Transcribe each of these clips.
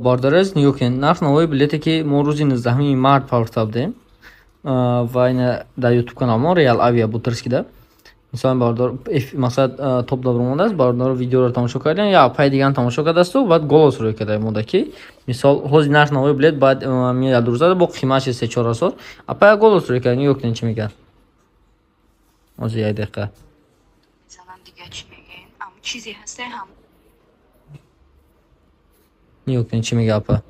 Бардорез Ньюкен нарх навои билете ки мо рӯзи 19 март павртаб дем ва ина дар YouTube канал мо Real Avia Butrskida мисолан бардор мақсад топ добр омадааст бардор видеоро тамошо кардем я пай диган тамошо кардасту баъд голос рӯй карда мода ки мисол ҳози нарх навои билет баъд мия дурзада бо қимати 3-4 сор апай голос рӯй карда Ньюкен чӣ мегӯяд ози як дақиқа занам дига чӣ мегӯян ам чизе ҳасте ҳам Ньюкен чӣ мегӯяд апа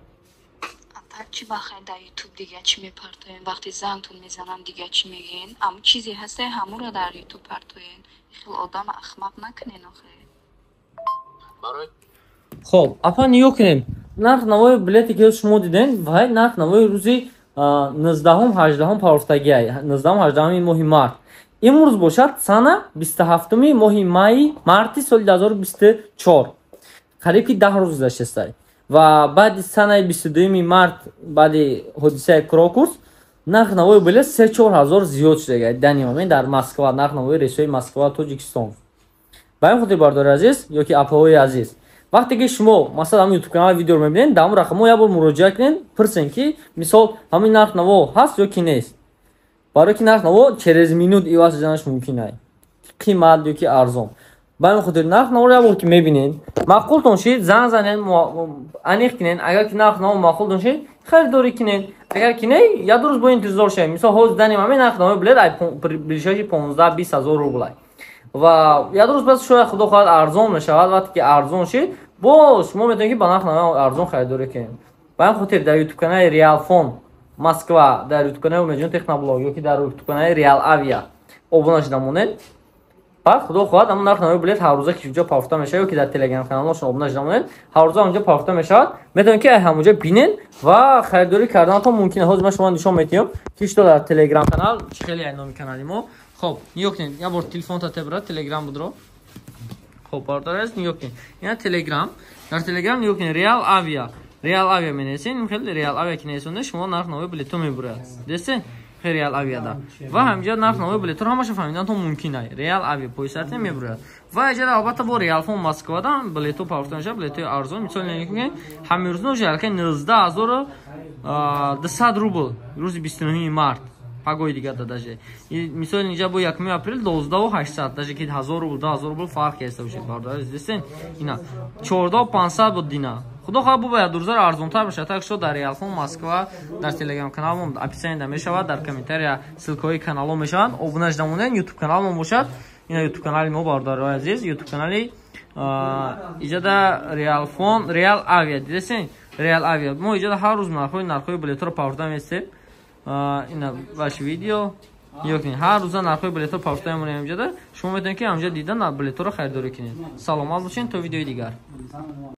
چی بخواین در یوتیوب دیگه چی میپرتوین وقتی زنگتون میزنم دیگه چی میگین اما چیزی هسته همون رو در یوتیوب پرتوین خیلی آدم احمق نکنین آخه خب апа Ньюкен нарх навои билете ки шумо диден вай нарх навои рӯзи 19-18 паврфтагиай 19-18 моҳи март имрӯз бошад сана 27 моҳи майи марти соли 2024 қариб ки 10 рӯз гузаштааст ва баъди санаи 22 март баъди ҳодисаи Крокус нарх навои билет 3-4 ҳазор зиёд шуда данима дар Москва нарх навои рейсҳои Москва Тоҷикистон ба ин хотир бардори азиз ё ки апаҳои азиз вақте ки шумо масалан ҳамин YouTube канал видеоро мебинед дар ҳамон рақамҳо як бор муроҷиат кунед пурсен ки мисол ҳамин нарх наво ҳаст ё ки нест барои ки нарх наво через минут иваз шуданаш мумкин аст қимат ё ки арзон ба ин хотир нарх наворо як бор ки мебинед маъқултон шид занг занед аниқ кинед агар ки нарх наво маъқултон шид харидорӣ кинед агар ки не як ду рӯз бо интизор шавед мисол ҳоз данем ҳамин нарх наво билет ближайши 15-20 ҳазор рубл ва як ду рӯз пас шояд худо хоҳад арзон мешавад вақте ки арзон шид бо шумо метавонед ки ба нарх наво арзон харидорӣ кинед ба ин хотир дар YouTube канали Real Phone Москва дар YouTube канали Умедҷон Техноблог ё ки дар YouTube канали Real Avia обуна шуда монед баъд худо хоҳад ҳамон нарх навои билет ҳаррӯза ки онҷо пафта мешавад ё ки дар Telegram каналошон обуна шуда монед ҳаррӯза онҷо пафта мешавад метавонед ки ҳамонҷо бинед ва харидорӣ карданатон мумкин аст ҳозир ман шумо нишон медиҳам ки шуто дар Telegram канал чӣ хеле ай номи канали мо хоб Ньюкен як бор телефонта тебра Telegram будро хоб бардор аст Ньюкен ина Telegram дар Telegram Ньюкен Real Avia менесин хеле Real Avia ки несонда шумо нарх навои билетро мебурад дестен Real Avia да ва ҳамҷа нарх навои билетро ҳамаша фаҳмиданатон мумкин аст Real Avia поисати мебурад ва иҷа албатта бо Real Phone Москва да билето пафта мешавад билетои арзон мисол Ньюкен ҳамин рӯз ноҷалка 19200 рубл рӯзи 29 март пагои дига дадаже мисол инҷа бо 1 апрел 12800 даже ки 1000 рубл 2000 рубл фарқ еста бошед бардори дестен ина 14500 буд дина худо хоҳад бубояд дурзар арзонтар бошад так шуд дар Real Phone Москва дар Telegram каналмон описанида мешавад дар комментария ссилкаҳои каналҳо мешаванд обуна шуда монед YouTube каналмон бошад ина YouTube канали мо бардорои азиз YouTube канали иҷада Real Phone Real Avia дидесен Real Avia мо иҷада ҳар рӯз нархҳои билетро паврда местем ина ваш видео ёкин ҳар рӯза нархҳои билетро паврда мемонем иҷада шумо метавонед ки ҳамҷа дида билетро харидорӣ кинед саломат бошед то видеои дигар